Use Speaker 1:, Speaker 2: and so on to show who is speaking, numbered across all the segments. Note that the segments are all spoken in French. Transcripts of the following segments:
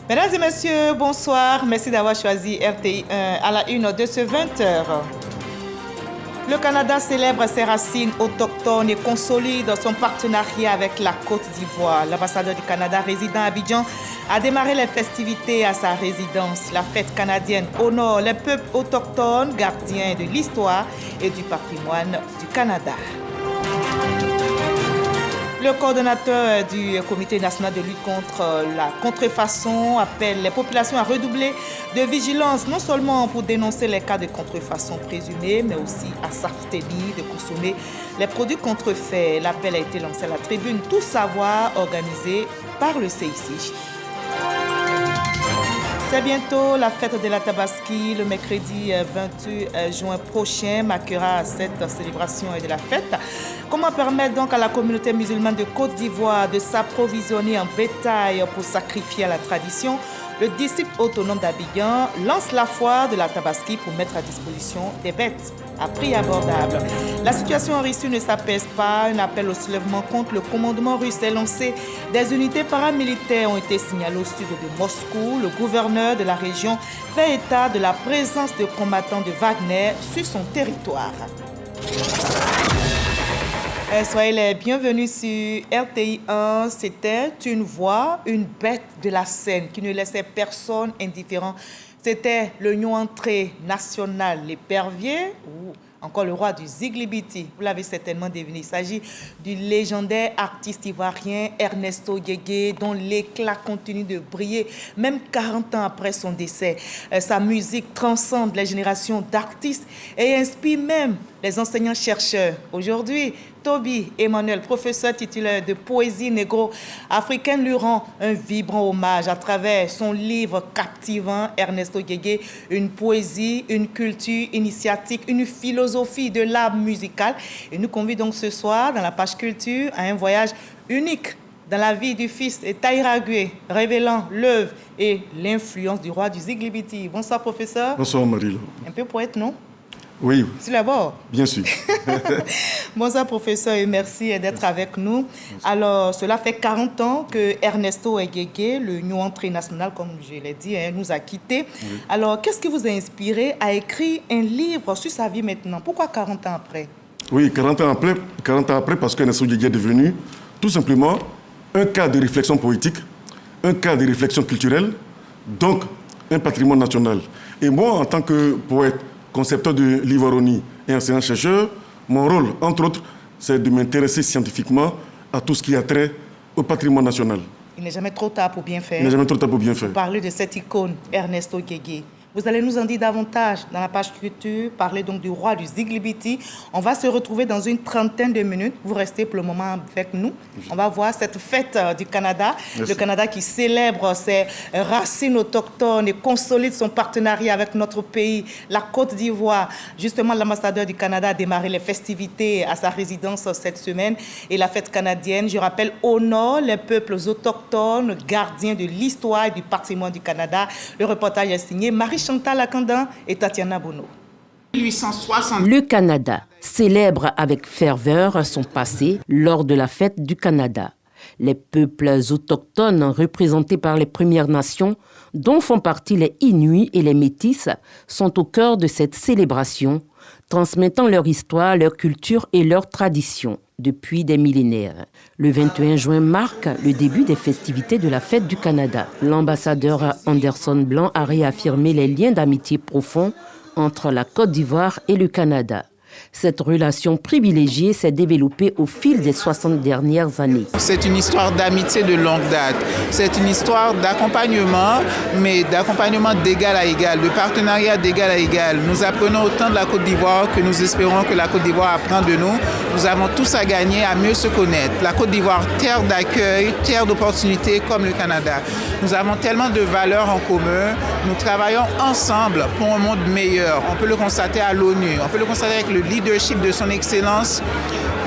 Speaker 1: Mesdames et messieurs, bonsoir. Merci d'avoir choisi RTI1 à la une de ce 20h. Le Canada célèbre ses racines autochtones et consolide son partenariat avec la Côte d'Ivoire. L'ambassadeur du Canada résidant à Abidjan a démarré les festivités à sa résidence. La fête canadienne honore les peuples autochtones, gardiens de l'histoire et du patrimoine du Canada. Le coordonnateur du Comité national de lutte contre la contrefaçon appelle les populations à redoubler de vigilance, non seulement pour dénoncer les cas de contrefaçon présumés, mais aussi à s'abstenir de consommer les produits contrefaits. L'appel a été lancé à la tribune Tout savoir organisée par le CICJ. C'est bientôt la fête de la Tabaski. Le mercredi 28 juin prochain marquera cette célébration de la fête. Comment permettre donc à la communauté musulmane de Côte d'Ivoire de s'approvisionner en bétail pour sacrifier à la tradition? Le district autonome d'Abidjan lance la foire de la Tabaski pour mettre à disposition des bêtes à prix abordable. La situation en Russie ne s'apaise pas. Un appel au soulèvement contre le commandement russe est lancé. Des unités paramilitaires ont été signalées au sud de Moscou. Le gouverneur de la région fait état de la présence de combattants de Wagner sur son territoire. Soyez les bienvenus sur RTI1. C'était une voix, une bête de la scène qui ne laissait personne indifférent. C'était le Nyuantré national, l'épervier, ou encore le roi du Ziglibiti. Vous l'avez certainement deviné. Il s'agit du légendaire artiste ivoirien Ernesto Guégué, dont l'éclat continue de briller, même 40 ans après son décès. Sa musique transcende les générations d'artistes et inspire même les enseignants-chercheurs. Aujourd'hui, Toby Emmanuel, professeur titulaire de poésie négro-africaine, lui rend un vibrant hommage à travers son livre captivant Ernesto Guégué, une poésie, une culture initiatique, une philosophie de l'art musical. Et nous convie donc ce soir, dans la page culture, à un voyage unique dans la vie du fils de Tahirou Gueye, révélant l'œuvre et l'influence du roi du Ziglibiti. Bonsoir, professeur.
Speaker 2: Bonsoir, Marie-Laure.
Speaker 1: Un peu poète, non?
Speaker 2: Oui.
Speaker 1: C'est d'abord.
Speaker 2: Bien sûr.
Speaker 1: Bonsoir, professeur, et merci d'être avec nous. Alors, cela fait 40 ans que Ernesto Guégué, le Nyuantré national, comme je l'ai dit, nous a quittés. Oui. Alors, qu'est-ce qui vous a inspiré à écrire un livre sur sa vie maintenant? Pourquoi 40 ans après?
Speaker 2: Oui, 40 ans après parce qu'Ernesto Guégué est devenu tout simplement un cas de réflexion poétique, un cas de réflexion culturelle, donc un patrimoine national. Et moi, en tant que poète, concepteur de l'Ivoironie et enseignant-chercheur, mon rôle, entre autres, c'est de m'intéresser scientifiquement à tout ce qui a trait au patrimoine national.
Speaker 1: Il n'est jamais trop tard pour bien faire.
Speaker 2: Il n'est jamais trop tard pour bien faire.
Speaker 1: Vous parlez de cette icône, Ernesto Guégué. Vous allez nous en dire davantage dans la page culture, parler donc du roi du Ziglibiti. On va se retrouver dans une trentaine de minutes. Vous restez pour le moment avec nous. On va voir cette fête du Canada. Merci. Le Canada qui célèbre ses racines autochtones et consolide son partenariat avec notre pays, la Côte d'Ivoire. Justement, l'ambassadeur du Canada a démarré les festivités à sa résidence cette semaine. Et la fête canadienne, je rappelle, honore les peuples autochtones, gardiens de l'histoire et du patrimoine du Canada. Le reportage est signé Marie-Chantal Akandan et Tatiana Bono.
Speaker 3: Le Canada célèbre avec ferveur son passé lors de la fête du Canada. Les peuples autochtones représentés par les Premières Nations, dont font partie les Inuits et les Métis, sont au cœur de cette célébration, transmettant leur histoire, leur culture et leurs traditions depuis des millénaires. Le 21 juin marque le début des festivités de la Fête du Canada. L'ambassadeur Anderson Blanc a réaffirmé les liens d'amitié profonds entre la Côte d'Ivoire et le Canada. Cette relation privilégiée s'est développée au fil des 60 dernières années.
Speaker 4: C'est une histoire d'amitié de longue date. C'est une histoire d'accompagnement, mais d'accompagnement d'égal à égal, de partenariat d'égal à égal. Nous apprenons autant de la Côte d'Ivoire que nous espérons que la Côte d'Ivoire apprend de nous. Nous avons tous à gagner à mieux se connaître. La Côte d'Ivoire, terre d'accueil, terre d'opportunités comme le Canada. Nous avons tellement de valeurs en commun. Nous travaillons ensemble pour un monde meilleur. On peut le constater à l'ONU, on peut le constater avec le leadership de son Excellence,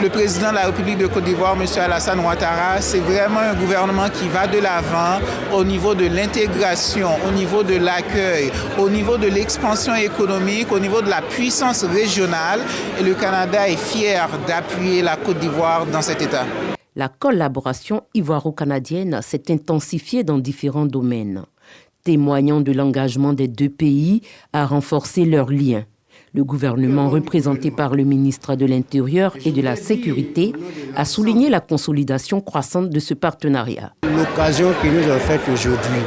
Speaker 4: le président de la République de Côte d'Ivoire, M. Alassane Ouattara. C'est vraiment un gouvernement qui va de l'avant au niveau de l'intégration, au niveau de l'accueil, au niveau de l'expansion économique, au niveau de la puissance régionale. Et le Canada est fier d'appuyer la Côte d'Ivoire dans cet état.
Speaker 3: La collaboration ivoiro-canadienne s'est intensifiée dans différents domaines. témoignant de l'engagement des deux pays à renforcer leurs liens. Le gouvernement, représenté par le ministre de l'Intérieur et de la Sécurité, a souligné la consolidation croissante de ce partenariat.
Speaker 5: L'occasion qui nous est offerte aujourd'hui,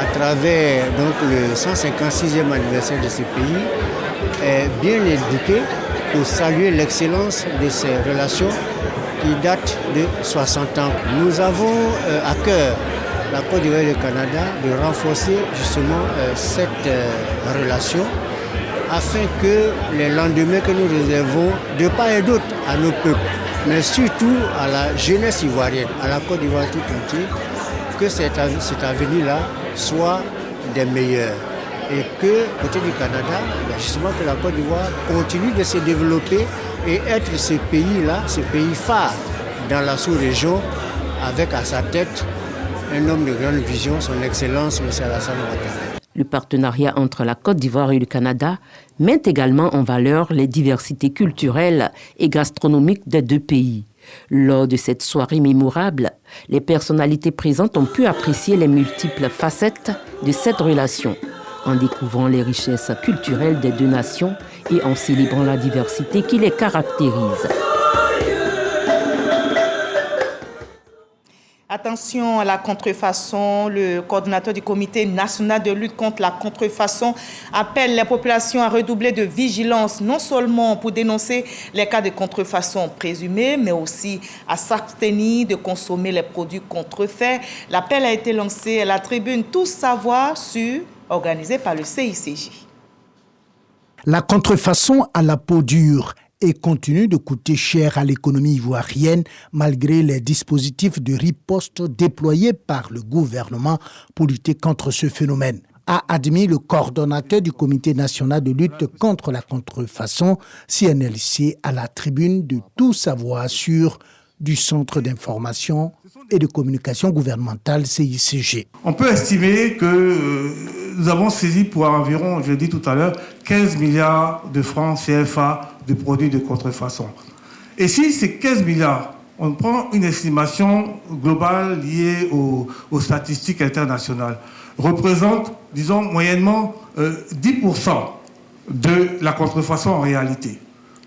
Speaker 5: à travers donc, le 156e anniversaire de ce pays, est bien indiquée pour saluer l'excellence de ces relations qui datent de 60 ans. Nous avons à cœur, la Côte d'Ivoire et le Canada, de renforcer justement cette relation afin que les lendemains que nous réservons de part et d'autre à nos peuples, mais surtout à la jeunesse ivoirienne, à la Côte d'Ivoire tout entier, que cet avenir-là soit des meilleurs. Et que, côté du Canada, justement que la Côte d'Ivoire continue de se développer et être ce pays-là, ce pays phare dans la sous-région, avec à sa tête un homme de grande vision, son Excellence, M. Alassane Ouattara.
Speaker 3: Le partenariat entre la Côte d'Ivoire et le Canada met également en valeur les diversités culturelles et gastronomiques des deux pays. Lors de cette soirée mémorable, les personnalités présentes ont pu apprécier les multiples facettes de cette relation, en découvrant les richesses culturelles des deux nations et en célébrant la diversité qui les caractérise.
Speaker 1: Attention à la contrefaçon, le coordonnateur du comité national de lutte contre la contrefaçon appelle les populations à redoubler de vigilance, non seulement pour dénoncer les cas de contrefaçon présumés, mais aussi à s'abstenir de consommer les produits contrefaits. L'appel a été lancé à la tribune Tous Savoir Sûr, organisée par le CICJ.
Speaker 6: La contrefaçon à la peau dure et continue de coûter cher à l'économie ivoirienne malgré les dispositifs de riposte déployés par le gouvernement pour lutter contre ce phénomène, a admis le coordonnateur du Comité national de lutte contre la contrefaçon, CNLC, à la tribune de Tout Savoir Sûr du Centre d'information et de communication gouvernementale CICG.
Speaker 7: On peut estimer que nous avons saisi pour environ, je l'ai dit tout à l'heure, 15 milliards de francs CFA de produits de contrefaçon. Et si ces 15 milliards, on prend une estimation globale liée aux statistiques internationales, représente, disons, moyennement 10% de la contrefaçon en réalité.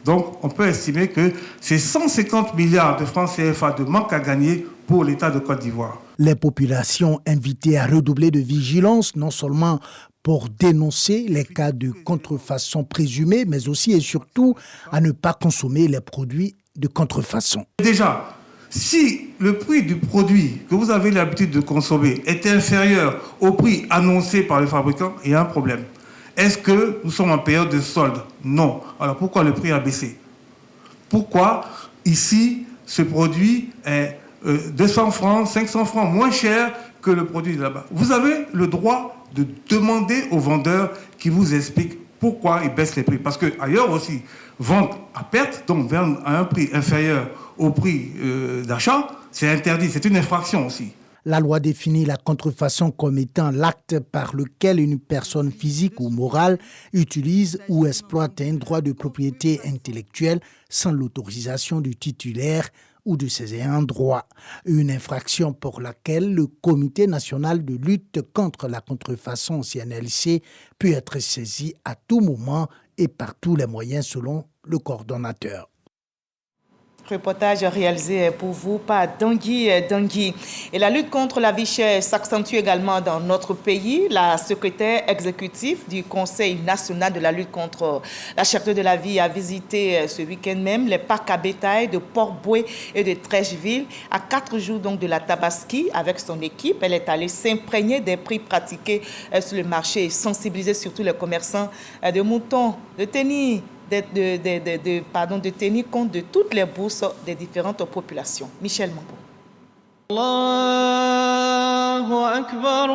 Speaker 7: Donc, on peut estimer que c'est 150 milliards de francs CFA de manque à gagner pour l'État de Côte d'Ivoire.
Speaker 6: Les populations invitées à redoubler de vigilance, non seulement pour dénoncer les cas de contrefaçon présumés, mais aussi et surtout à ne pas consommer les produits de contrefaçon.
Speaker 7: Déjà, si le prix du produit que vous avez l'habitude de consommer est inférieur au prix annoncé par le fabricant, il y a un problème. Est-ce que nous sommes en période de solde? Non. Alors pourquoi le prix a baissé? Pourquoi ici ce produit est 200 francs, 500 francs moins cher que le produit de là-bas? Vous avez le droit de demander aux vendeurs qui vous expliquent pourquoi ils baissent les prix. Parce qu'ailleurs aussi, vendre à perte, donc vendre à un prix inférieur au prix d'achat, c'est interdit, c'est une infraction aussi.
Speaker 6: La loi définit la contrefaçon comme étant l'acte par lequel une personne physique ou morale utilise ou exploite un droit de propriété intellectuelle sans l'autorisation du titulaire ou de ses ayants droit. Une infraction pour laquelle le Comité national de lutte contre la contrefaçon CNLC peut être saisi à tout moment et par tous les moyens selon le coordonnateur.
Speaker 1: Reportage réalisé pour vous par Dangui. Et la lutte contre la vie chère s'accentue également dans notre pays. La secrétaire exécutive du Conseil national de la lutte contre la cherté de la vie a visité ce week-end même les parcs à bétail de Port-Boué et de Trècheville. À 4 jours donc de la Tabaski, avec son équipe, elle est allée s'imprégner des prix pratiqués sur le marché et sensibiliser surtout les commerçants de moutons, de tenir de tenir compte de toutes les bourses des différentes populations. Michel Mambo.
Speaker 8: Allahu Akbar,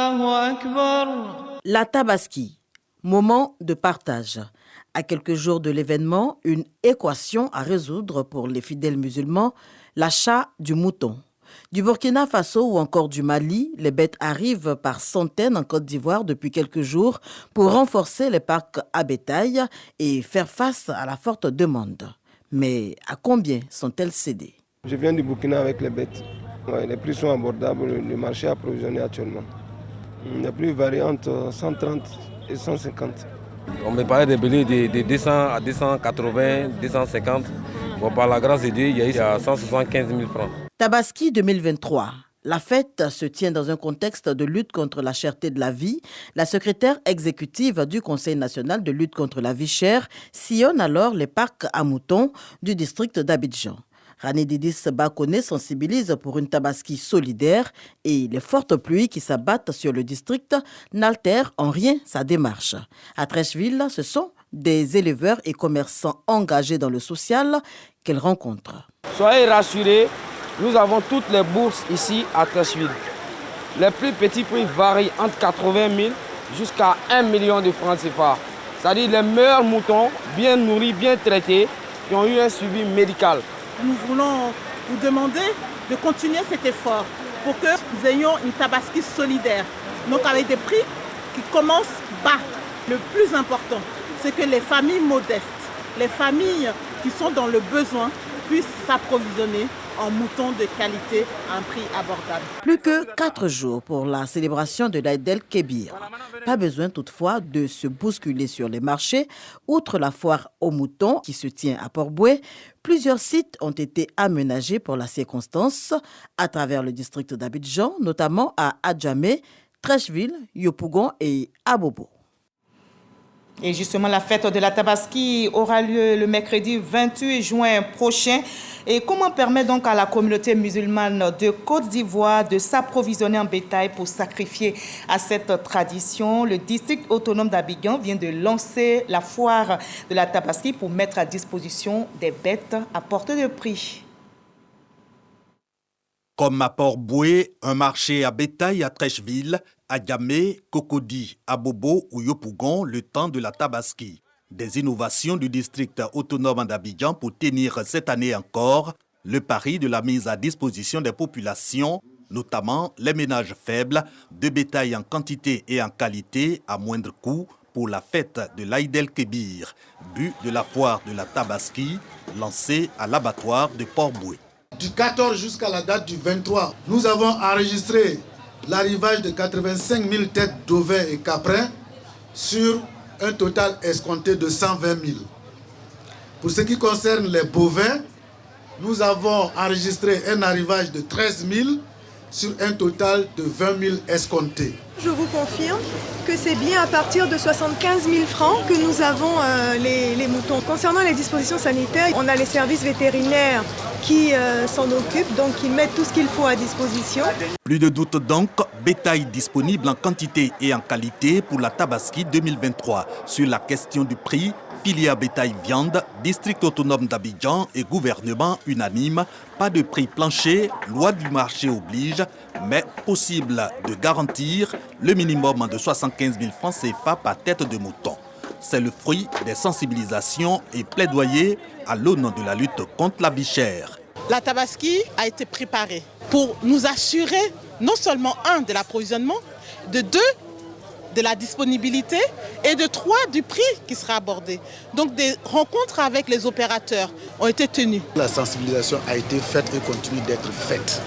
Speaker 8: Allahu Akbar. La Tabaski, moment de partage. À quelques jours de l'événement, une équation à résoudre pour les fidèles musulmans, l'achat du mouton. Du Burkina Faso ou encore du Mali, les bêtes arrivent par centaines en Côte d'Ivoire depuis quelques jours pour renforcer les parcs à bétail et faire face à la forte demande. Mais à combien sont-elles cédées?
Speaker 9: Je viens du Burkina avec les bêtes. Ouais, les prix sont abordables, le marché approvisionné actuellement. Les prix varient entre 130 et 150.
Speaker 10: On me parlait des billets de 200 à 280, 250. Bon, par la grâce de Dieu, il y a eu à 175 000 francs.
Speaker 8: Tabaski 2023. La fête se tient dans un contexte de lutte contre la cherté de la vie. La secrétaire exécutive du Conseil national de lutte contre la vie chère sillonne alors les parcs à moutons du district d'Abidjan. Rani Didis Bakone sensibilise pour une Tabaski solidaire et les fortes pluies qui s'abattent sur le district n'altèrent en rien sa démarche. À Trècheville, ce sont des éleveurs et commerçants engagés dans le social qu'elle rencontre.
Speaker 11: Soyez rassurés, nous avons toutes les bourses ici à Trècheville. Les plus petits prix varient entre 80 000 jusqu'à 1 million de francs CFA. C'est-à-dire les meilleurs moutons, bien nourris, bien traités, qui ont eu un suivi médical.
Speaker 12: Nous voulons vous demander de continuer cet effort pour que nous ayons une Tabaski solidaire. Donc avec des prix qui commencent bas. Le plus important, c'est que les familles modestes, les familles qui sont dans le besoin, puissent s'approvisionner en moutons de qualité à un prix abordable.
Speaker 8: Plus que 4 jours pour la célébration de l'Aïd el-Kébir. Pas besoin toutefois de se bousculer sur les marchés. Outre la foire aux moutons qui se tient à Port-Boué, plusieurs sites ont été aménagés pour la circonstance à travers le district d'Abidjan, notamment à Adjamé, Trècheville, Yopougon et Abobo.
Speaker 1: Et justement, la fête de la Tabaski aura lieu le mercredi 28 juin prochain. Et comment permettre donc à la communauté musulmane de Côte d'Ivoire de s'approvisionner en bétail pour sacrifier à cette tradition? Le district autonome d'Abidjan vient de lancer la foire de la Tabaski pour mettre à disposition des bêtes à portée de prix.
Speaker 13: Comme à Port-Boué, un marché à bétail à Trècheville, à Djamé, Cocody, Abobo ou Yopougon, le temps de la Tabaski. Des innovations du district autonome d'Abidjan pour tenir cette année encore le pari de la mise à disposition des populations, notamment les ménages faibles, de bétail en quantité et en qualité à moindre coût pour la fête de l'Aïd el-Kébir, but de la foire de la Tabaski lancée à l'abattoir de Port-Boué.
Speaker 14: Du 14 jusqu'à la date du 23, nous avons enregistré l'arrivage de 85 000 têtes d'ovins et caprins sur un total escompté de 120 000. Pour ce qui concerne les bovins, nous avons enregistré un arrivage de 13 000 sur un total de 20 000 escomptés.
Speaker 15: Je vous confirme que c'est bien à partir de 75 000 francs que nous avons les moutons. Concernant les dispositions sanitaires, on a les services vétérinaires qui s'en occupent, donc ils mettent tout ce qu'il faut à disposition.
Speaker 13: Plus de doute donc, bétail disponible en quantité et en qualité pour la Tabaski 2023. Sur la question du prix, filière bétail viande, district autonome d'Abidjan et gouvernement unanime, pas de prix plancher, loi du marché oblige, mais possible de garantir le minimum de 75 000 francs CFA par tête de mouton. C'est le fruit des sensibilisations et plaidoyers à l'aune de la lutte contre la vie chère.
Speaker 12: La Tabaski a été préparée pour nous assurer non seulement de l'approvisionnement, de 2, de la disponibilité et de 3, du prix qui sera abordé. Donc des rencontres avec les opérateurs ont été tenues.
Speaker 14: La sensibilisation a été faite et continue d'être faite.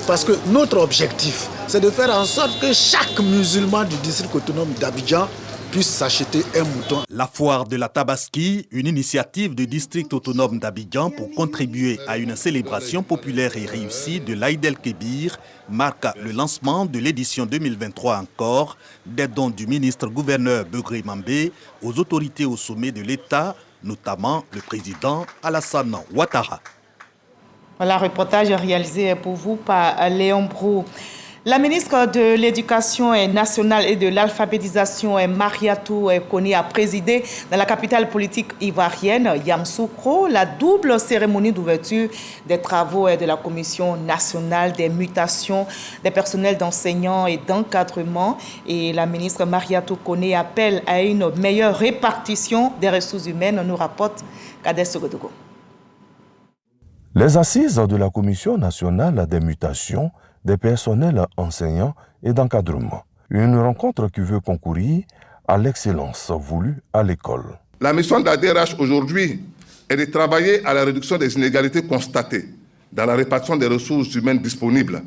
Speaker 14: Parce que notre objectif, c'est de faire en sorte que chaque musulman du district autonome d'Abidjan puisse s'acheter un mouton.
Speaker 13: La foire de la Tabaski, une initiative du district autonome d'Abidjan pour contribuer à une célébration populaire et réussie de l'Aïd el-Kébir, marque le lancement de l'édition 2023 encore, des dons du ministre-gouverneur Begré Mambé aux autorités au sommet de l'État, notamment le président Alassane Ouattara.
Speaker 1: Voilà, reportage réalisé pour vous par Léon Brou. La ministre de l'Éducation nationale et de l'alphabétisation, Mariatou Kone, a présidé dans la capitale politique ivoirienne, Yamoussoukro, la double cérémonie d'ouverture des travaux de la Commission nationale des mutations des personnels d'enseignants et d'encadrement. Et la ministre Mariatou Kone appelle à une meilleure répartition des ressources humaines, nous rapporte Kader Sogodogo.
Speaker 16: Les assises de la Commission nationale des mutations des personnels enseignants et d'encadrement. Une rencontre qui veut concourir à l'excellence voulue à l'école.
Speaker 17: La mission de la DRH aujourd'hui est de travailler à la réduction des inégalités constatées dans la répartition des ressources humaines disponibles,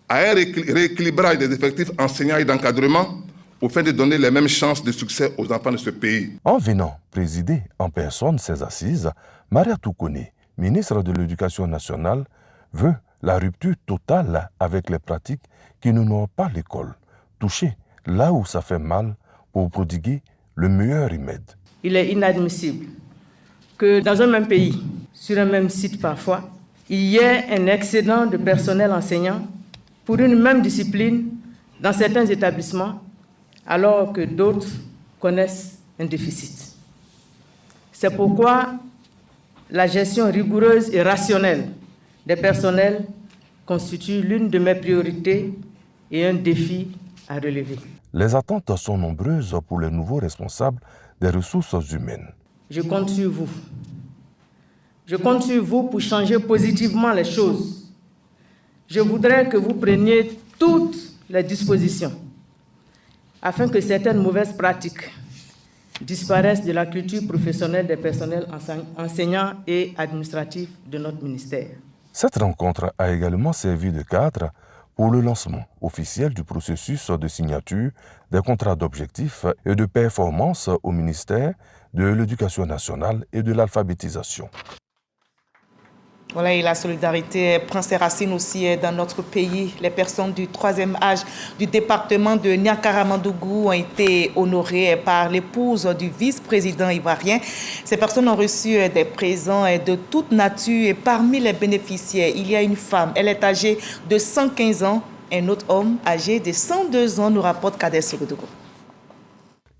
Speaker 17: à un rééquilibrage des effectifs enseignants et d'encadrement, au fin de donner les mêmes chances de succès aux enfants de ce pays.
Speaker 16: En venant présider en personne ces assises, Maria Toukoune, ministre de l'Éducation nationale, veut la rupture totale avec les pratiques qui n'honorent pas l'école, toucher là où ça fait mal pour prodiguer le meilleur remède.
Speaker 18: Il est inadmissible que dans un même pays, sur un même site parfois, il y ait un excédent de personnel enseignant pour une même discipline dans certains établissements, alors que d'autres connaissent un déficit. C'est pourquoi la gestion rigoureuse et rationnelle des personnels constitue l'une de mes priorités et un défi à relever.
Speaker 16: Les attentes sont nombreuses pour les nouveaux responsables des ressources humaines.
Speaker 18: Je compte sur vous. Je compte sur vous pour changer positivement les choses. Je voudrais que vous preniez toutes les dispositions afin que certaines mauvaises pratiques disparaissent de la culture professionnelle des personnels enseignants et administratifs de notre ministère.
Speaker 16: Cette rencontre a également servi de cadre pour le lancement officiel du processus de signature des contrats d'objectifs et de performance au ministère de l'Éducation nationale et de l'alphabétisation.
Speaker 1: Voilà, et la solidarité prend ses racines aussi dans notre pays. Les personnes du 3e âge du département de Niakaramandougou ont été honorées par l'épouse du vice-président ivoirien. Ces personnes ont reçu des présents de toute nature et parmi les bénéficiaires, il y a une femme. Elle est âgée de 115 ans. Un autre homme âgé de 102 ans, nous rapporte Kader Souroudougou.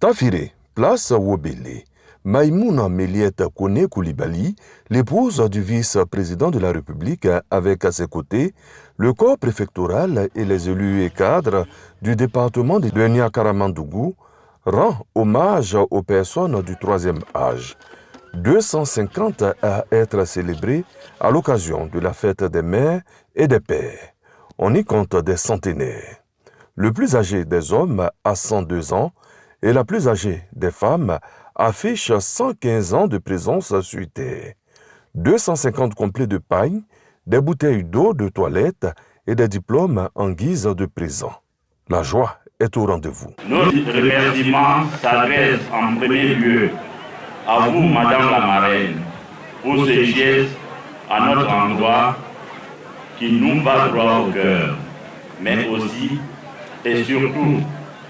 Speaker 16: Tafiré, place Wobélé. Maïmouna Méliette Kone Koulibaly, l'épouse du vice-président de la République, avec à ses côtés le corps préfectoral et les élus et cadres du département de Niakaramandougou, rend hommage aux personnes du 3e âge. 250 à être célébrés à l'occasion de la fête des mères et des pères. On y compte des centenaires. Le plus âgé des hommes a 102 ans et la plus âgée des femmes affiche 115 ans de présence sur terre. 250 complets de paille, des bouteilles d'eau de toilette et des diplômes en guise de présent. La joie est au rendez-vous.
Speaker 19: Nos remerciements s'adressent en premier lieu à vous, Madame la Marraine, pour ce geste à notre endroit qui nous va droit au cœur, mais aussi et surtout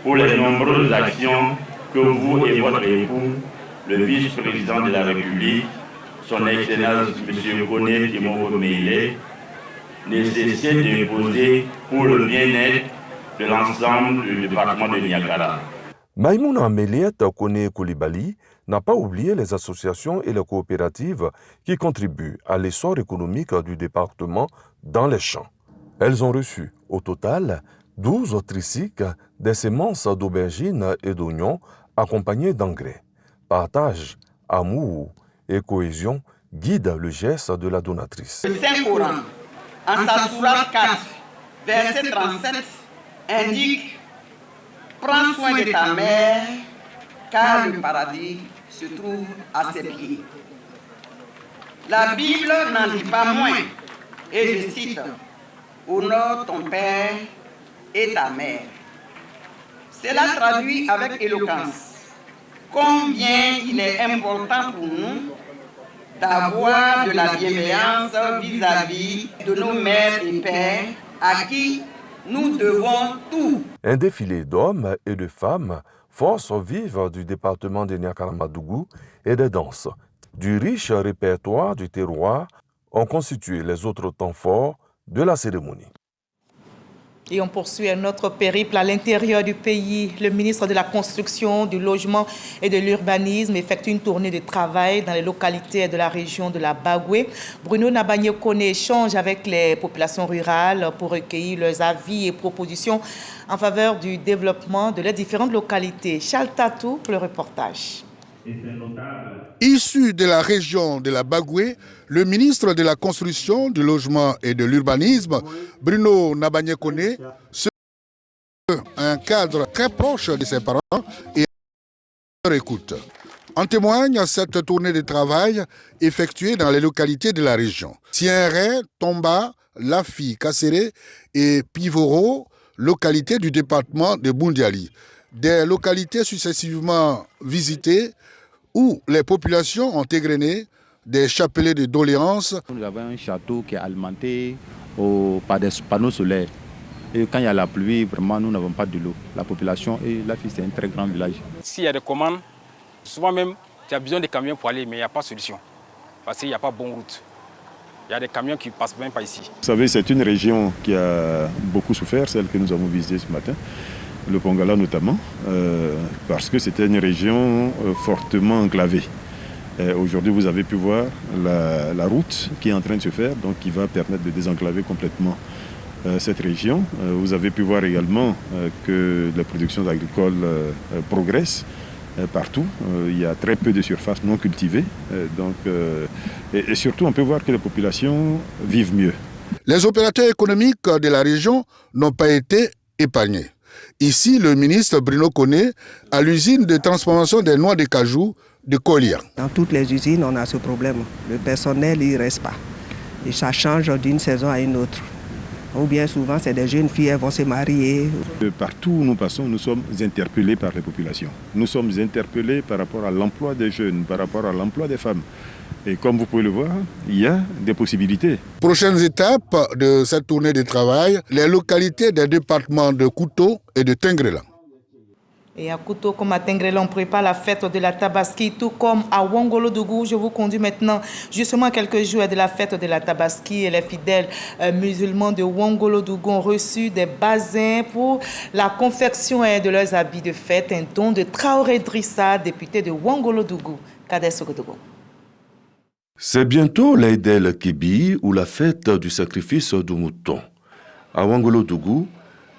Speaker 19: pour les nombreuses actions que vous et votre époux, le vice-président de la République, son Excellence M. Kone Timoko Meïlé, ne cessez de poser pour le bien-être de l'ensemble du département de Niakara.
Speaker 16: Maïmouna Méliette Kone Koulibaly n'a pas oublié les associations et les coopératives qui contribuent à l'essor économique du département dans les champs. Elles ont reçu au total 12 tricycles, des semences d'aubergines et d'oignons accompagnés d'engrais. Partage, amour et cohésion guident le geste de la donatrice.
Speaker 20: Le Saint-Coran, en sa sourate 4, verset 37, indique « Prends soin de ta mère, car le paradis se trouve à ses pieds. » La Bible n'en dit pas moins, et je cite « Honore ton père et ta mère ». Cela traduit avec éloquence combien il est important pour nous d'avoir de la bienveillance vis-à-vis de nos mères et pères à qui nous devons tout.
Speaker 16: Un défilé d'hommes et de femmes, forces vives du département de Niakaramandougou et des danses du riche répertoire du terroir ont constitué les autres temps forts de la cérémonie.
Speaker 1: Et on poursuit notre périple à l'intérieur du pays. Le ministre de la Construction, du Logement et de l'Urbanisme effectue une tournée de travail dans les localités de la région de la Bagoué. Bruno Nabagné-Kone échange avec les populations rurales pour recueillir leurs avis et propositions en faveur du développement de les différentes localités. Charles Tatou pour le reportage.
Speaker 21: Issu de la région de la Bagoué, le ministre de la Construction, du Logement et de l'Urbanisme, Bruno Nabagné-Kone, se un cadre très proche de ses parents et leur écoute. En témoigne cette tournée de travail effectuée dans les localités de la région. Tienré, Tomba, Lafi, Kasséré et Pivoro, localités du département de Boundiali. Des localités successivement visitées où les populations ont égrené des chapelets de doléances.
Speaker 2: Nous avons un château qui est alimenté par des panneaux solaires. Et quand il y a la pluie, vraiment, nous n'avons pas de l'eau. La population, et Lafi, c'est un très grand village.
Speaker 22: S'il y a des commandes, souvent même, tu as besoin de camions pour aller, mais il n'y a pas de solution. Parce qu'il n'y a pas de bonne route. Il y a des camions qui ne passent même pas ici.
Speaker 23: Vous savez, c'est une région qui a beaucoup souffert, celle que nous avons visitée ce matin, le Pongala notamment, parce que c'était une région fortement enclavée. Aujourd'hui, vous avez pu voir la route qui est en train de se faire, donc qui va permettre de désenclaver complètement cette région. Vous avez pu voir également que la production agricole progresse partout. Il y a très peu de surfaces non cultivées. Et surtout, on peut voir que les populations vivent mieux.
Speaker 21: Les opérateurs économiques de la région n'ont pas été épargnés. Ici, le ministre Bruno Koné à l'usine de transformation des noix de cajou de Kolia.
Speaker 24: Dans toutes les usines, on a ce problème. Le personnel, il ne reste pas. Et ça change d'une saison à une autre. Ou bien souvent, c'est des jeunes filles, elles vont se marier.
Speaker 23: Partout où nous passons, nous sommes interpellés par les populations. Nous sommes interpellés par rapport à l'emploi des jeunes, par rapport à l'emploi des femmes. Et comme vous pouvez le voir, il y a des possibilités.
Speaker 21: Prochaines étapes de cette tournée de travail, les localités des départements de Kouto et de Tengrela.
Speaker 1: Et à Kouto comme à Tengrela, on prépare la fête de la Tabaski, tout comme à Wongolo-Dougou. Je vous conduis maintenant justement à quelques jours de la fête de la Tabaski. Et les fidèles musulmans de Wongolo-Dougou ont reçu des basins pour la confection de leurs habits de fête. Un don de Traoré Drissa, député de Wongolo-Dougou. Kader Sogodogo.
Speaker 25: C'est bientôt l'Aïd el-Kébi ou la fête du sacrifice du mouton. À Wongolo-Dougou,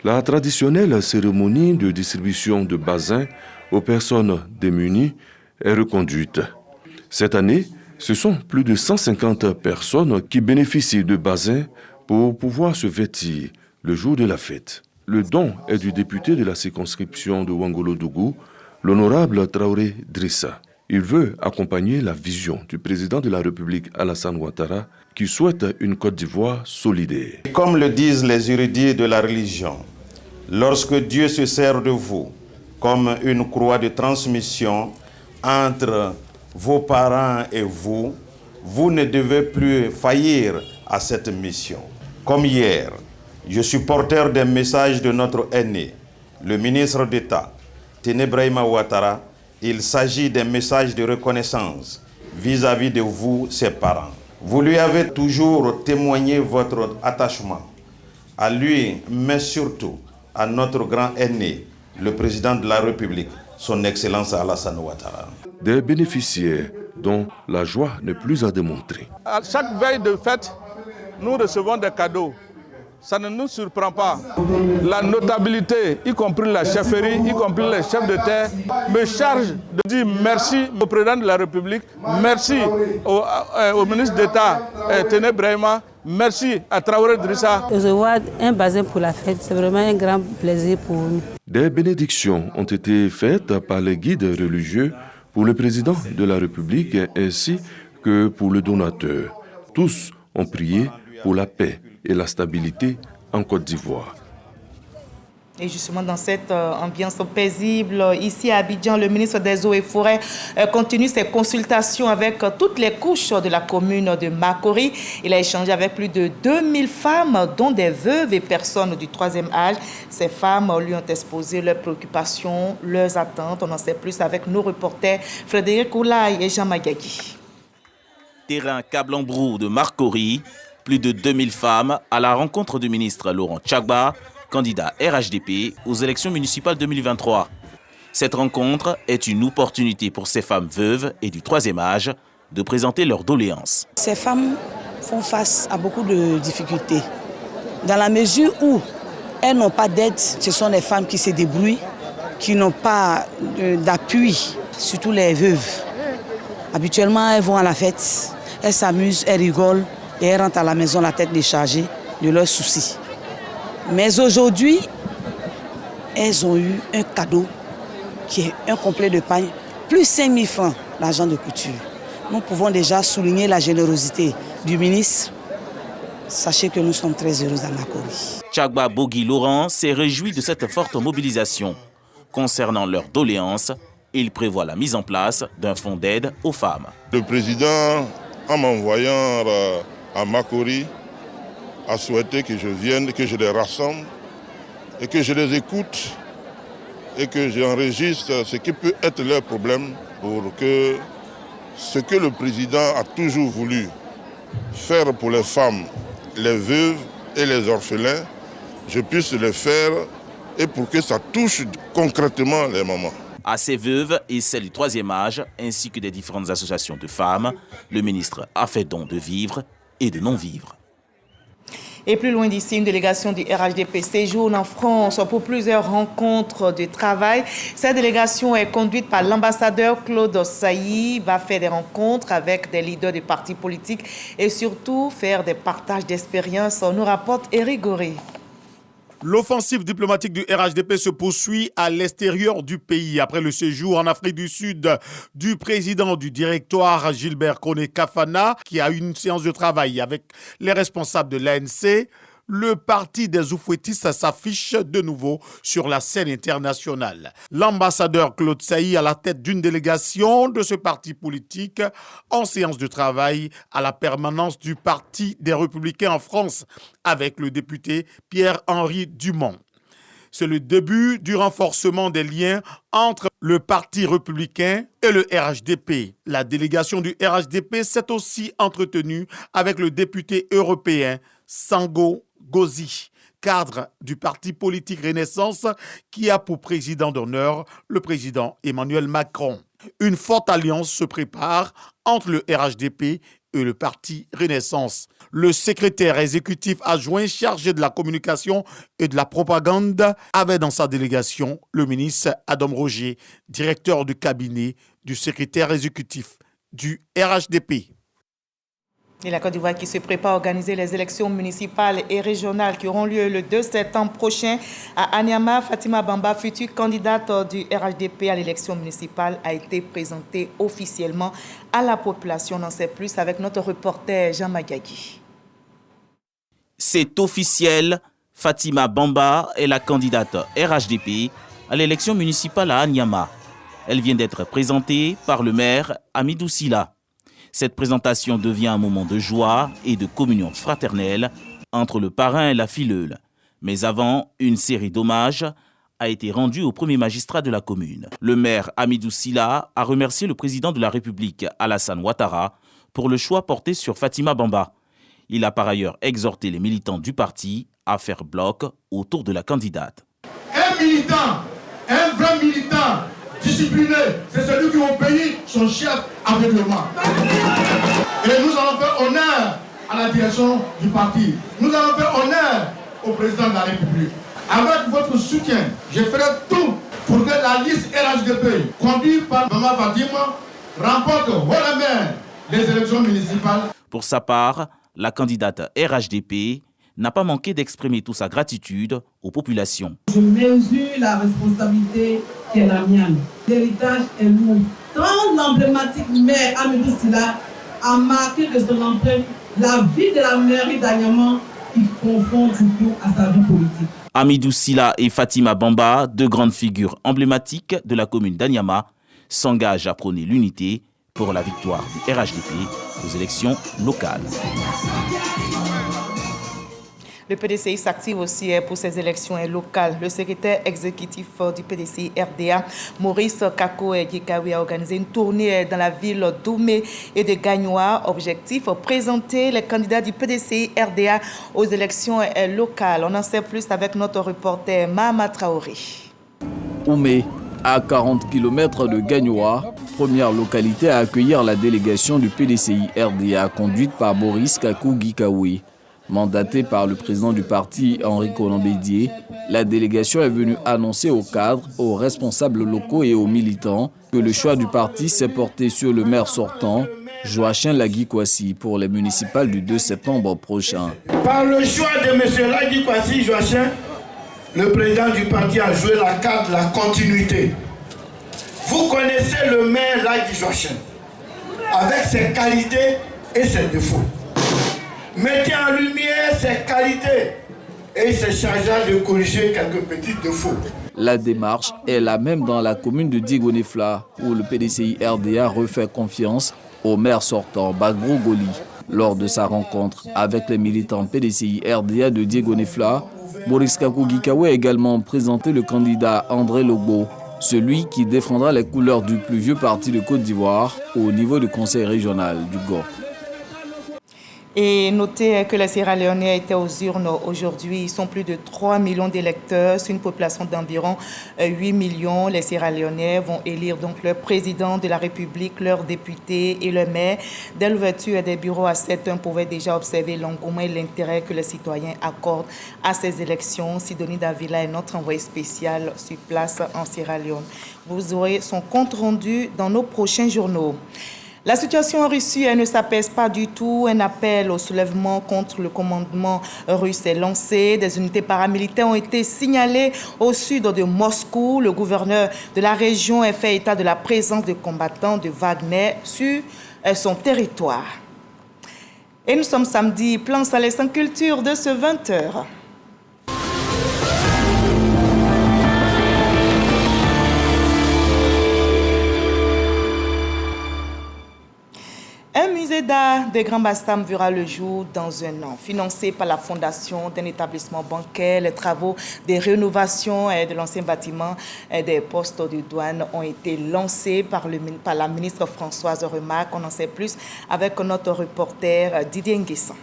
Speaker 25: la traditionnelle cérémonie de distribution de basins aux personnes démunies est reconduite. Cette année, ce sont plus de 150 personnes qui bénéficient de basins pour pouvoir se vêtir le jour de la fête. Le don est du député de la circonscription de Wongolo-Dougou, l'honorable Traoré Drissa. Il veut accompagner la vision du président de la République Alassane Ouattara qui souhaite une Côte d'Ivoire solidaire.
Speaker 26: Comme le disent les érudits de la religion, lorsque Dieu se sert de vous comme une croix de transmission entre vos parents et vous, vous ne devez plus faillir à cette mission. Comme hier, je suis porteur des messages de notre aîné, le ministre d'État, Téné Brahima Ouattara. Il s'agit d'un message de reconnaissance vis-à-vis de vous, ses parents. Vous lui avez toujours témoigné votre attachement à lui, mais surtout à notre grand aîné, le président de la République, son Excellence Alassane Ouattara.
Speaker 25: Des bénéficiaires dont la joie n'est plus à démontrer.
Speaker 27: À chaque veille de fête, nous recevons des cadeaux. Ça ne nous surprend pas. La notabilité, y compris la chefferie, y compris les chefs de terre, me charge de dire merci au président de la République, merci au ministre d'État Téné Brahima, merci à Traoré Drissa.
Speaker 28: Recevoir un bassin pour la fête, c'est vraiment un grand plaisir pour nous.
Speaker 25: Des bénédictions ont été faites par les guides religieux pour le président de la République ainsi que pour le donateur. Tous ont prié pour la paix et la stabilité en Côte d'Ivoire.
Speaker 1: Et justement, dans cette ambiance paisible, ici à Abidjan, le ministre des Eaux et Forêts continue ses consultations avec toutes les couches de la commune de Makori. Il a échangé avec plus de 2000 femmes, dont des veuves et personnes du troisième âge. Ces femmes lui ont exposé leurs préoccupations, leurs attentes. On en sait plus avec nos reporters Frédéric Oulaye et Jean Magagui.
Speaker 29: Terrain Cablambrou de Makori. Plus de 2000 femmes à la rencontre du ministre Laurent Tchagba, candidat RHDP aux élections municipales 2023. Cette rencontre est une opportunité pour ces femmes veuves et du troisième âge de présenter leurs doléances.
Speaker 30: Ces femmes font face à beaucoup de difficultés. Dans la mesure où elles n'ont pas d'aide, ce sont les femmes qui se débrouillent, qui n'ont pas d'appui, surtout les veuves. Habituellement, elles vont à la fête, elles s'amusent, elles rigolent. Et elles rentrent à la maison la tête déchargée de leurs soucis. Mais aujourd'hui, elles ont eu un cadeau qui est un complet de pain, plus 5 000 francs l'argent de couture. Nous pouvons déjà souligner la générosité du ministre. Sachez que nous sommes très heureux à Makori.
Speaker 29: Tchagba Bogi Laurent s'est réjoui de cette forte mobilisation. Concernant leurs doléances, il prévoit la mise en place d'un fonds d'aide aux femmes.
Speaker 17: Le président, en m'envoyant à Makori, a souhaité que je vienne, que je les rassemble et que je les écoute et que j'enregistre ce qui peut être leur problème pour que ce que le président a toujours voulu faire pour les femmes, les veuves et les orphelins, je puisse le faire et pour que ça touche concrètement les mamans.
Speaker 29: À ces veuves et celles du troisième âge, ainsi que des différentes associations de femmes, le ministre a fait don de vivres et de non-vivres.
Speaker 1: Et plus loin d'ici, une délégation du RHDP séjourne en France pour plusieurs rencontres de travail. Cette délégation est conduite par l'ambassadeur Claude Sailly, va faire des rencontres avec des leaders des partis politiques et surtout faire des partages d'expériences, nous rapporte Éric Goré.
Speaker 3: L'offensive diplomatique du RHDP se poursuit à l'extérieur du pays. Après le séjour en Afrique du Sud du président du directoire Gilbert Kone-Kafana, qui a eu une séance de travail avec les responsables de l'ANC, le parti des Oufouettistes s'affiche de nouveau sur la scène internationale. L'ambassadeur Claude Sailly à la tête d'une délégation de ce parti politique en séance de travail à la permanence du Parti des Républicains en France avec le député Pierre-Henri Dumont. C'est le début du renforcement des liens entre le Parti républicain et le RHDP. La délégation du RHDP s'est aussi entretenue avec le député européen Sango Gozi, cadre du parti politique Renaissance qui a pour président d'honneur le président Emmanuel Macron. Une forte alliance se prépare entre le RHDP et le parti Renaissance. Le secrétaire exécutif adjoint chargé de la communication et de la propagande avait dans sa délégation le ministre Adam Roger, directeur du cabinet du secrétaire exécutif du RHDP.
Speaker 1: Et la Côte d'Ivoire qui se prépare à organiser les élections municipales et régionales qui auront lieu le 2 septembre prochain à Anyama. Fatima Bamba, future candidate du RHDP à l'élection municipale, a été présentée officiellement à la population. On en sait plus avec notre reporter Jean Magagui.
Speaker 29: C'est officiel, Fatima Bamba est la candidate RHDP à l'élection municipale à Anyama. Elle vient d'être présentée par le maire Hamidou Sila. Cette présentation devient un moment de joie et de communion fraternelle entre le parrain et la filleule. Mais avant, une série d'hommages a été rendue au premier magistrat de la commune. Le maire Hamidou Sila a remercié le président de la République, Alassane Ouattara, pour le choix porté sur Fatima Bamba. Il a par ailleurs exhorté les militants du parti à faire bloc autour de la candidate.
Speaker 14: Un militant, un vrai militant, discipliné, c'est celui qui obéit son chef aveuglément. Et nous allons faire honneur à la direction du parti. Nous allons faire honneur au président de la République. Avec votre soutien, je ferai tout pour que la liste RHDP, conduite par Maman Fatima, remporte haut la main les élections municipales.
Speaker 29: Pour sa part, la candidate RHDP n'a pas manqué d'exprimer toute sa gratitude aux populations.
Speaker 4: Je mesure la responsabilité qui est la mienne. L'héritage est lourd. Quand l'emblématique maire Hamidou Sila a marqué de son empreinte la vie de la mairie d'Anyama, il confond du coup à sa vie politique.
Speaker 29: Hamidou Sila et Fatima Bamba, deux grandes figures emblématiques de la commune d'Anyama, s'engagent à prôner l'unité pour la victoire du RHDP aux élections locales.
Speaker 1: Le PDCI s'active aussi pour ces élections locales. Le secrétaire exécutif du PDCI RDA, Maurice Kako-Gikawi, a organisé une tournée dans la ville d'Oumé et de Gagnoa. Objectif, présenter les candidats du PDCI RDA aux élections locales. On en sait plus avec notre reporter Mahama Traoré.
Speaker 5: Oumé, à 40 km de Gagnoa, première localité à accueillir la délégation du PDCI RDA conduite par Maurice Kako-Gikawi. Mandatée par le président du parti, Henri Colombe-Dié, la délégation est venue annoncer aux cadres, aux responsables locaux et aux militants que le choix du parti s'est porté sur le maire sortant, Joachim Lagui Kwasi, pour les municipales du 2 septembre prochain.
Speaker 6: Par le choix de M. Lagui Kwasi, Joachim, le président du parti a joué la carte de la continuité. Vous connaissez le maire Lagui Joachim. avec ses qualités et ses défauts. Mettez en lumière ses qualités et il se chargera de corriger quelques petits défauts.
Speaker 5: La démarche est la même dans la commune de Diego-Nefla, où le PDCI RDA refait confiance au maire sortant Bagro Goli. Lors de sa rencontre avec les militants PDCI RDA de Diego-Nefla, Boris Kakou-Gikawe a également présenté le candidat André Logbo, celui qui défendra les couleurs du plus vieux parti de Côte d'Ivoire au niveau du conseil régional du GO.
Speaker 1: Et notez que les Sierra-Léonais étaient aux urnes aujourd'hui. Ils sont plus de 3 millions d'électeurs sur une population d'environ 8 millions. Les Sierra-Léonais vont élire donc leur président de la République, leurs députés et le maire. Dès l'ouverture des bureaux à 7h, on pouvait déjà observer l'engouement et l'intérêt que les citoyens accordent à ces élections. Sidonie Davila est notre envoyé spécial sur place en Sierra-Léone. Vous aurez son compte rendu dans nos prochains journaux. La situation en Russie ne s'apaise pas du tout. Un appel au soulèvement contre le commandement russe est lancé. Des unités paramilitaires ont été signalées au sud de Moscou. Le gouverneur de la région a fait état de la présence de combattants de Wagner sur son territoire. Et nous sommes samedi, plan Salé sans culture de ce 20h. Un musée d'art de Grand Bassam verra le jour dans un an. Financé par la fondation d'un établissement bancaire, les travaux de rénovation de l'ancien bâtiment des postes de douane ont été lancés par la ministre Françoise Remarque. On en sait plus avec notre reporter Didier Nguessan.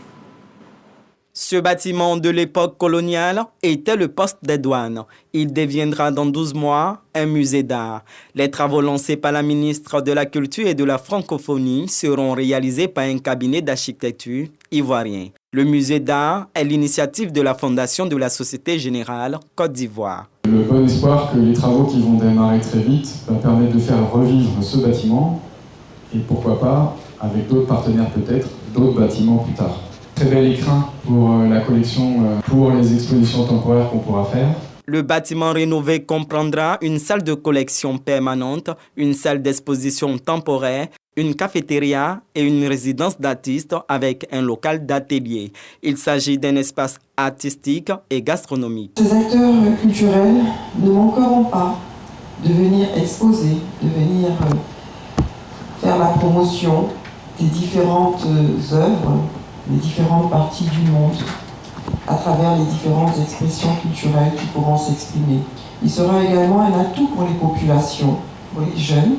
Speaker 7: Ce bâtiment de l'époque coloniale était le poste des douanes. Il deviendra dans 12 mois un musée d'art. Les travaux lancés par la ministre de la Culture et de la Francophonie seront réalisés par un cabinet d'architecture ivoirien. Le musée d'art est l'initiative de la fondation de la Société Générale Côte d'Ivoire.
Speaker 8: Le bon espoir que les travaux qui vont démarrer très vite permettent de faire revivre ce bâtiment et pourquoi pas, avec d'autres partenaires peut-être, d'autres bâtiments plus tard. Très bel écrin pour la collection, pour les expositions temporaires qu'on pourra faire.
Speaker 7: Le bâtiment rénové comprendra une salle de collection permanente, une salle d'exposition temporaire, une cafétéria et une résidence d'artistes avec un local d'atelier. Il s'agit d'un espace artistique et gastronomique.
Speaker 9: Ces acteurs culturels ne manqueront pas de venir exposer, de venir faire la promotion des différentes œuvres, les différentes parties du monde, à travers les différentes expressions culturelles qui pourront s'exprimer. Il sera également un atout pour les populations, pour les jeunes,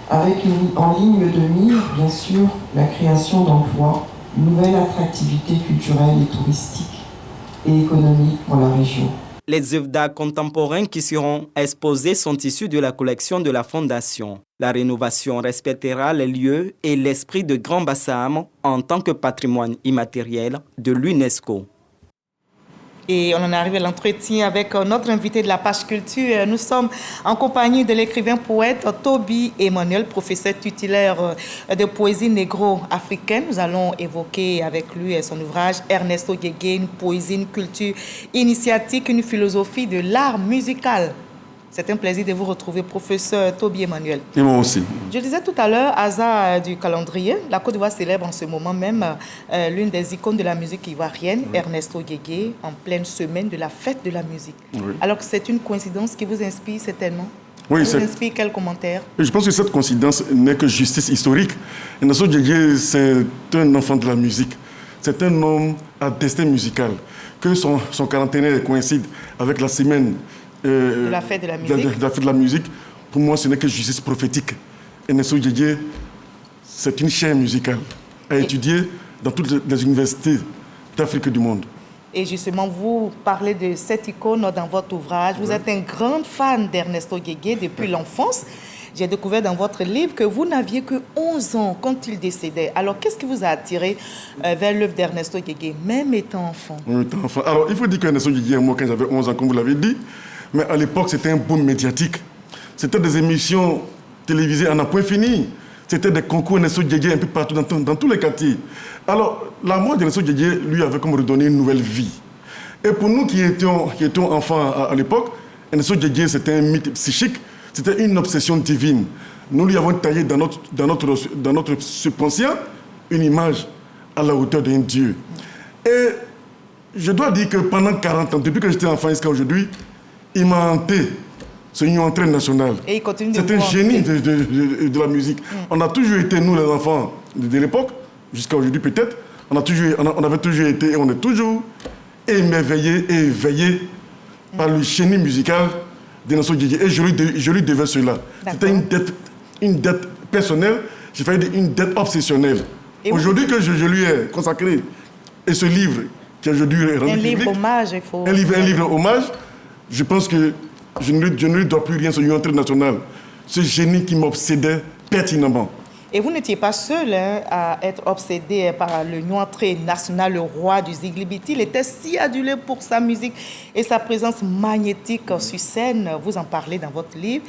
Speaker 9: avec en ligne de mire, bien sûr, la création d'emplois, une nouvelle attractivité culturelle et touristique et économique pour la région.
Speaker 7: Les œuvres d'art contemporains qui seront exposées sont issues de la collection de la Fondation. La rénovation respectera les lieux et l'esprit de Grand Bassam en tant que patrimoine immatériel de l'UNESCO.
Speaker 1: Et on en arrive à l'entretien avec notre invité de la page culture. Nous sommes en compagnie de l'écrivain poète Toby Emmanuel, professeur titulaire de poésie négro-africaine. Nous allons évoquer avec lui son ouvrage Ernesto Guégué, une poésie, une culture initiatique, une philosophie de l'art musical. C'est un plaisir de vous retrouver, professeur Toby Emmanuel.
Speaker 10: Et moi aussi.
Speaker 1: Je disais tout à l'heure, hasard du calendrier, la Côte d'Ivoire célèbre en ce moment même l'une des icônes de la musique ivoirienne, Ernesto Guégué, en pleine semaine de la fête de la musique. Oui. Alors que c'est une coïncidence qui vous inspire certainement.
Speaker 10: Oui,
Speaker 1: vous inspire quel commentaire?
Speaker 10: Je pense que cette coïncidence n'est que justice historique. Ernesto Guégué, c'est un enfant de la musique. C'est un homme à destin musical. Que son quarantenaire coïncide avec la semaine
Speaker 1: de la fête de la musique.
Speaker 10: De la fête de la musique, pour moi, ce n'est que justice prophétique. Ernesto Guégué, c'est une chaire musicale à étudier dans toutes les universités d'Afrique et du monde.
Speaker 1: Et justement, vous parlez de cette icône dans votre ouvrage. Vous êtes un grand fan d'Ernesto Guégué depuis l'enfance. J'ai découvert dans votre livre que vous n'aviez que 11 ans quand il décédait. Alors, qu'est-ce qui vous a attiré vers l'œuvre d'Ernesto Guégué, même étant enfant?
Speaker 10: Alors, il faut dire qu'Ernesto Guégué, moi, quand j'avais 11 ans, comme vous l'avez dit, mais à l'époque, c'était un boom médiatique. C'était des émissions télévisées à n'en point fini. C'était des concours Ernesto Guégué un peu partout, dans tous les quartiers. Alors, la mort d'Ernesto Guégué lui avait comme redonné une nouvelle vie. Et pour nous qui étions enfants à l'époque, Ernesto Guégué, c'était un mythe psychique, c'était une obsession divine. nous lui avons taillé dans notre subconscient une image à la hauteur d'un Dieu. Et je dois dire que pendant 40 ans, depuis que j'étais enfant jusqu'à aujourd'hui, il m'a hanté ce union entrée nationale.
Speaker 1: Et il continue de
Speaker 10: C'est un génie de la musique. On a toujours été, nous les enfants de l'époque, jusqu'à aujourd'hui peut-être, on avait toujours été et on est toujours émerveillés et éveillés par le génie musical de Ernesto Djedje. Et je lui devais cela. C'était une dette personnelle, j'ai failli dire une dette obsessionnelle. Aujourd'hui que je lui ai consacré, et ce livre qui aujourd'hui est rendu public,
Speaker 1: livre hommage, il faut...
Speaker 10: un livre hommage, je pense que je ne lui dois plus rien sur l'Union internationale. Ce génie qui m'obsédait pertinemment.
Speaker 1: Et vous n'étiez pas seul à être obsédé par l'Union nationale, le roi du Ziglibiti. Il était si adulé pour sa musique et sa présence magnétique sur scène. Vous en parlez dans votre livre.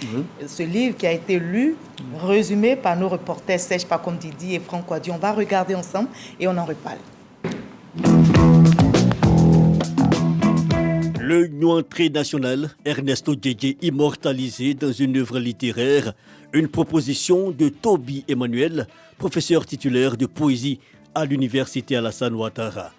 Speaker 1: Ce livre qui a été lu, résumé par nos reporters Serge Pacom Didi et Franck Ouadi. On va regarder ensemble et on en reparle.
Speaker 2: Le Nuantré national, Ernesto Djedje immortalisé dans une œuvre littéraire, une proposition de Toby Emmanuel, professeur titulaire de poésie à l'université Alassane Ouattara.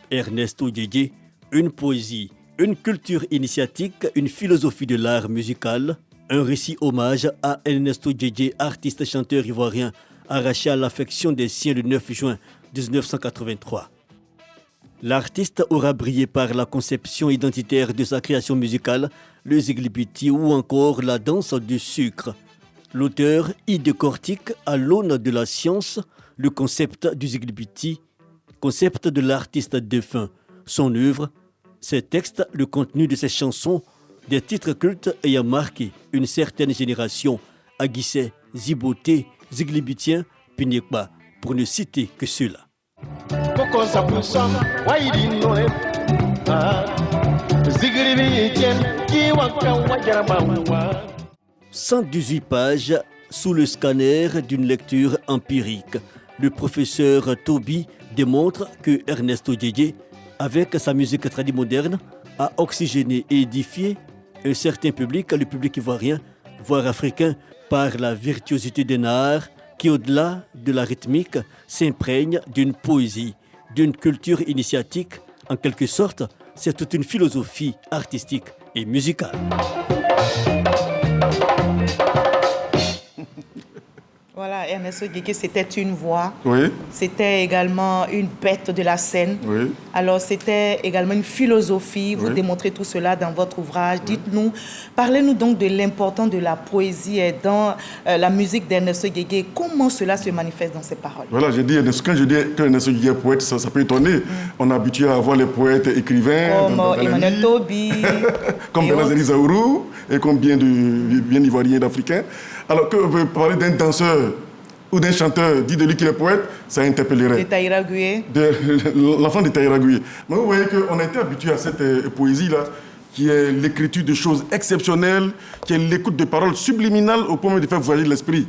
Speaker 2: Ernesto Djedje, une poésie, une culture initiatique, une philosophie de l'art musical, un récit hommage à Ernesto Djedje, artiste chanteur ivoirien, arraché à l'affection des siens le 9 juin 1983. L'artiste aura brillé par la conception identitaire de sa création musicale, le Ziglibiti ou encore la danse du sucre. L'auteur y décortique à l'aune de la science le concept du Ziglibiti, concept de l'artiste défunt, son œuvre, ses textes, le contenu de ses chansons, des titres cultes ayant marqué une certaine génération, Aguissé, Ziboté, Ziglibitien, Pinekba, pour ne citer que ceux-là. 118 pages sous le scanner d'une lecture empirique. Le professeur Toby démontre que Ernesto Djedje, avec sa musique traditionnelle moderne, a oxygéné et édifié un certain public, le public ivoirien, voire africain, par la virtuosité d'un art qui, au-delà de la rythmique, s'imprègne d'une poésie, d'une culture initiatique. En quelque sorte, c'est toute une philosophie artistique et musicale.
Speaker 1: Voilà, Ernesto Djedje, c'était une voix.
Speaker 10: Oui.
Speaker 1: C'était également une bête de la scène.
Speaker 10: Oui.
Speaker 1: Alors, c'était également une philosophie. Vous démontrez tout cela dans votre ouvrage. Dites-nous, parlez-nous donc de l'importance de la poésie dans la musique d'Ernesto Djedje. Comment cela se manifeste dans ses paroles?
Speaker 10: Voilà, quand je dis qu'Ernesto Djedje est poète, ça peut étonner. On est habitué à voir les poètes écrivains.
Speaker 1: Comme Emmanuel Toby.
Speaker 10: Comme Benazeli Zaourou et comme bien d'Ivoiriens et d'Africains. Alors que vous pouvez parler d'un danseur ou d'un chanteur, dit de lui qu'il est poète, ça interpellerait.
Speaker 1: De Tahirah Gueye.
Speaker 10: L'enfant de Tahirah Gueye. Mais vous voyez qu'on a été habitué à cette poésie-là, qui est l'écriture de choses exceptionnelles, qui est l'écoute de paroles subliminales au point de faire voyager l'esprit.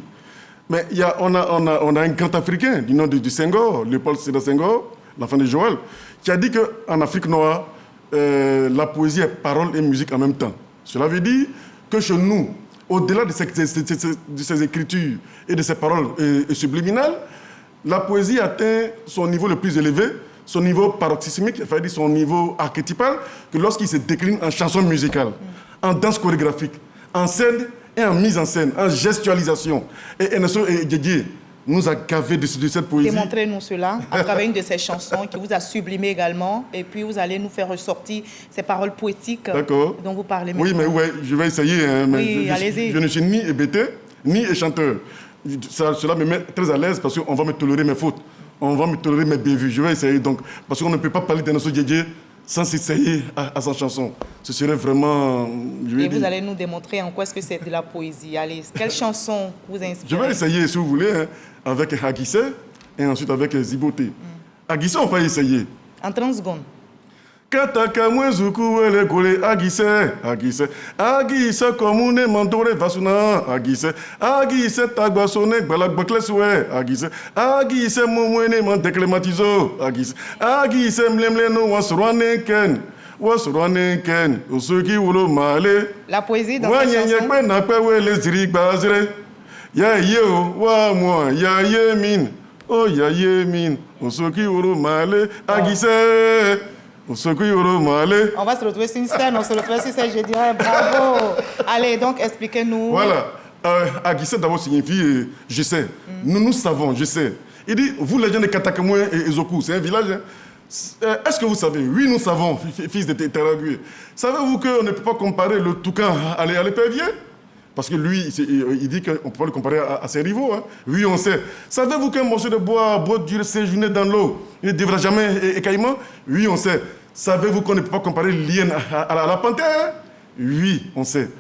Speaker 10: Mais on a un grand Africain du nom de Senghor, Léopold Sédar Senghor, l'enfant de Joël, qui a dit qu'en Afrique noire, la poésie est parole et musique en même temps. Cela veut dire que chez nous, au-delà de ces écritures et de ces paroles subliminales, la poésie atteint son niveau le plus élevé, son niveau paroxysmique, c'est-à-dire son niveau archétypal, que lorsqu'il se décline en chanson musicale, en danse chorégraphique, en scène et en mise en scène, en gestualisation. Et Ernesto Djedje nous a gavé de cette poésie.
Speaker 1: Démontrez-nous cela à travers une de ces chansons qui vous a sublimé également. Et puis vous allez nous faire ressortir ces paroles poétiques dont vous parlez maintenant.
Speaker 10: Oui, mais ouais, je vais essayer. Hein, mais
Speaker 1: oui, allez-y.
Speaker 10: Je ne suis ni hébété, ni chanteur. Cela me met très à l'aise parce qu'on va me tolérer mes fautes. On va me tolérer mes bévues. Je vais essayer donc. Parce qu'on ne peut pas parler d'Ernesto Djedje sans s'essayer à sa chanson. Ce serait vraiment...
Speaker 1: Et vous allez nous démontrer en quoi est-ce que c'est de la poésie. Allez, quelle chanson vous inspire?
Speaker 10: Je vais essayer, si vous voulez, hein, avec Aguissé et ensuite avec Ziboté. Aguissé, on va essayer.
Speaker 1: En 30 secondes.
Speaker 10: Kataka mwezuku wele kule Aguissé, Aguissé, Aguissé komune mandore vasuna, Aguissé, Aguissé tagbasone gbalagbaklesuwe, Aguissé, Aguissé mumwene mandeklematizo, Aguissé, Aguissé mlemleno wasroaneken, wasroaneken, usuki ulo male.
Speaker 1: La poésie dans cette chanson.
Speaker 10: Ya yo, wa moi, ya ye min. Oh ya ye min. On se qui oro malé, Aguissé. On se qui oro malé.
Speaker 1: On va se retrouver sur une scène, on se retrouve sur scène, je dirais bravo. Allez, donc expliquez-nous.
Speaker 10: Voilà. Aguissé d'abord signifie je sais. Nous savons, je sais. Il dit, vous les gens de Katakamoué et Ezoku, c'est un village. Hein? Est-ce que vous savez? Oui, nous savons, fils de Terragué. Savez-vous qu'on ne peut pas comparer le toucan à l'épervier? Parce que lui, il dit qu'on peut pas le comparer à ses rivaux. Hein? Oui, on sait. Savez-vous qu'un morceau de bois beau durer séjourner dans l'eau, il ne devra jamais écaillement? Oui, on sait. Savez-vous qu'on ne peut pas comparer l'hyène à la panthère? Oui, on sait.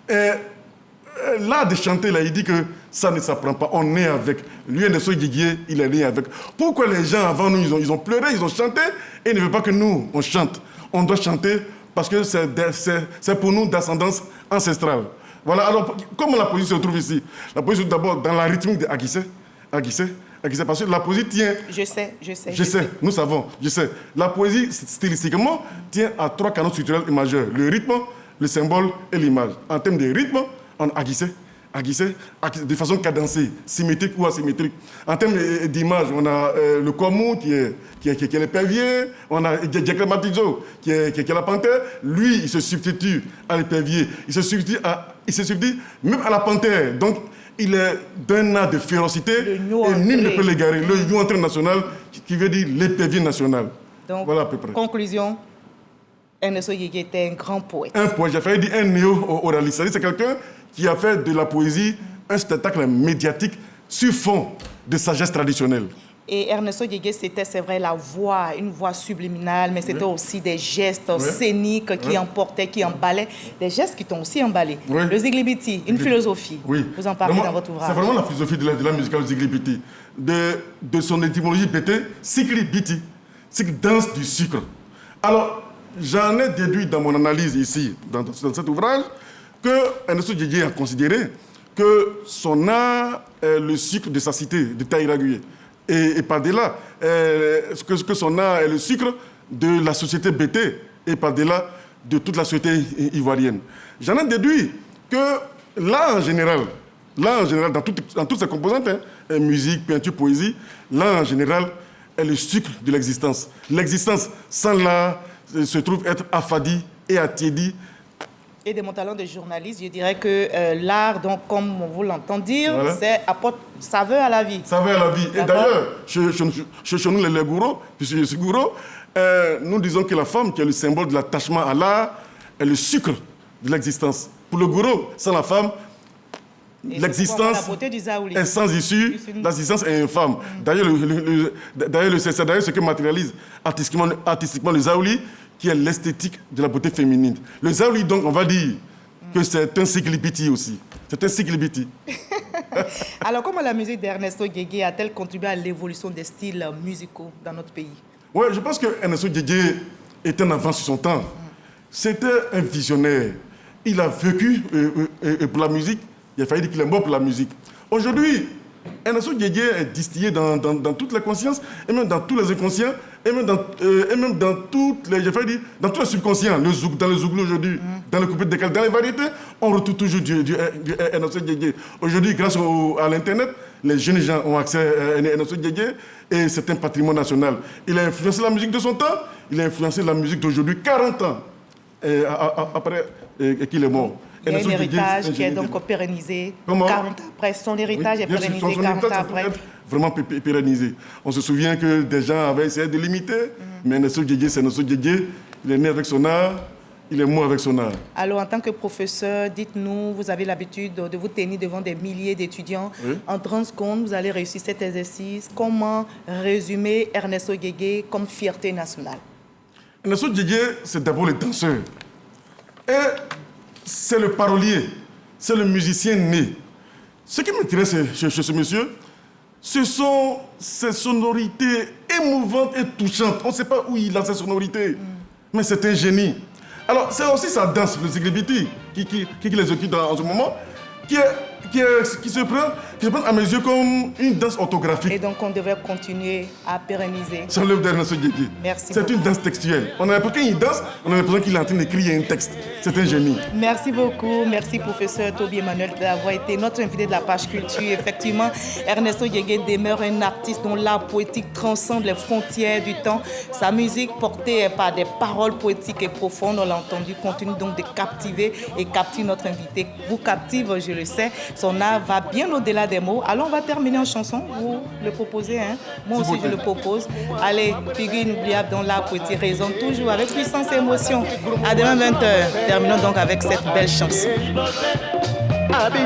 Speaker 10: Là, de chanter, là, il dit que ça ne s'apprend pas. On est avec. Lui, Ernesto Guiguier, il est né avec. Pourquoi les gens avant nous, ils ont pleuré, ils ont chanté, et ils ne veulent pas que nous, on chante? On doit chanter parce que c'est pour nous d'ascendance ancestrale. Voilà, alors, comment la poésie se trouve ici? La poésie, d'abord, dans la rythmique de Aguissé, parce que la poésie tient...
Speaker 1: Je sais.
Speaker 10: Nous savons, je sais. La poésie, stylistiquement, tient à 3 canaux structurels et majeurs. Le rythme, le symbole et l'image. En termes de rythme, on Aguissé, de façon cadencée, symétrique ou asymétrique. En termes d'image, on a le Komou qui est l'épervier, on a Djeklé Matizo qui est la panthère. Lui, il se substitue à l'épervier, il se substitue même à la panthère. Donc, il est d'un art de férocité et nul ne peut l'égarer. Le New Entré national qui veut dire l'épervier national.
Speaker 1: Donc,
Speaker 10: voilà à peu près.
Speaker 1: Conclusion. Ernesto Guiguier était un grand poète.
Speaker 10: Un poète, j'ai failli dire un néo-oraliste. C'est quelqu'un qui a fait de la poésie un spectacle médiatique sur fond de sagesse traditionnelle.
Speaker 1: Et Ernesto Guiguier, c'était, c'est vrai, la voix, une voix subliminale, mais c'était aussi des gestes scéniques qui emportaient, qui emballaient, des gestes qui t'ont aussi emballé. Le Ziglibiti, une philosophie. Vous en parlez dans votre ouvrage.
Speaker 10: C'est vraiment la philosophie de la musicale Ziglibiti. De son étymologie pété, Ziglibiti, c'est danse du sucre. Alors, j'en ai déduit dans mon analyse ici, dans cet ouvrage, que Ernesto Guiguier a considéré que son art est le sucre de sa cité, de Taïragué. Et par-delà, que son art est le sucre de la société BT, et par-delà de toute la société ivoirienne. J'en ai déduit que l'art en général, dans toutes ses composantes, musique, peinture, poésie, l'art en général est le sucre de l'existence. L'existence sans l'art se trouve être affadi et attiédi.
Speaker 1: Et de mon talent de journaliste, je dirais que l'art, donc, comme vous l'entendez dire, c'est apporte saveur à la vie.
Speaker 10: Saveur à la vie. Et d'ailleurs, chez nous, les gourous, puisque je suis gourou, nous disons que la femme, qui est le symbole de l'attachement à l'art, est le sucre de l'existence. Pour le gourou, sans la femme, l'existence est sans issue, l'existence est infâme. D'ailleurs, c'est ce que matérialise artistiquement le Zaouli, qui est l'esthétique de la beauté féminine. Le Zaouli, donc, on va dire que c'est un cyclibiti aussi. C'est un cyclibiti.
Speaker 1: Alors, comment la musique d'Ernesto Guiguier a-t-elle contribué à l'évolution des styles musicaux dans notre pays?
Speaker 10: Oui, je pense que Ernesto Guiguier était un enfant sur son temps. C'était un visionnaire. Il a vécu pour la musique. Il a failli dire qu'il est mort pour la musique. Aujourd'hui, Ernesto Guiguier est distillé dans toutes les consciences, et même dans tous les inconscients, et même dans toutes les, dans tous les subconscients. Dans le zouglou aujourd'hui, dans le coupé de décalé, dans les variétés, on retrouve toujours du Ernesto Guiguier. Aujourd'hui, grâce à l'Internet, les jeunes gens ont accès à Ernesto Guiguier, et c'est un patrimoine national. Il a influencé la musique de son temps, il a influencé la musique d'aujourd'hui, 40 ans après qu'il est mort.
Speaker 1: Il y a un héritage qui est donc pérennisé 40 ans après. Son héritage est pérennisé 40 ans après.
Speaker 10: Vraiment pérennisé. On se souvient que des gens avaient essayé de l'imiter, mais Ernesto Guiguier, c'est Ernesto Guiguier. Il est né avec son art, il est mort avec son art.
Speaker 1: Alors, en tant que professeur, dites-nous, vous avez l'habitude de vous tenir devant des milliers d'étudiants. En 30 secondes, vous allez réussir cet exercice. Comment résumer Ernesto Guiguier comme fierté nationale?
Speaker 10: Ernesto Guiguier, c'est d'abord le danseur. Et c'est le parolier, c'est le musicien né. Ce qui m'intéresse chez ce monsieur, ce sont ses sonorités émouvantes et touchantes. On ne sait pas où il a ses sonorités, mais c'est un génie. Alors, c'est aussi sa danse, le Ziglibiti, qui les occupe en ce moment, qui se prend qui se passe à mes yeux comme une danse orthographique.
Speaker 1: Et donc on devrait continuer à pérenniser.
Speaker 10: C'est l'œuvre d'Ernesto Diégué.
Speaker 1: Merci.
Speaker 10: C'est une danse textuelle. On a l'impression qu'il danse, on a l'impression qu'il est en train d'écrire un texte. C'est un génie.
Speaker 1: Merci beaucoup. Merci professeur Toby Emmanuel d'avoir été notre invité de la page culture. Effectivement, Ernesto Diégué demeure un artiste dont l'art poétique transcende les frontières du temps. Sa musique portée par des paroles poétiques et profondes, on l'a entendu, continue donc de captiver et captive notre invité. Vous captive, je le sais. Son art va bien au-delà des mots. Alors on va terminer en chanson. Vous le proposez, hein? Moi aussi je le propose. Allez, figure inoubliable dans l'art poétique résonne toujours avec puissance et émotion. À demain 20h. Terminons donc avec cette belle chanson.
Speaker 11: Abi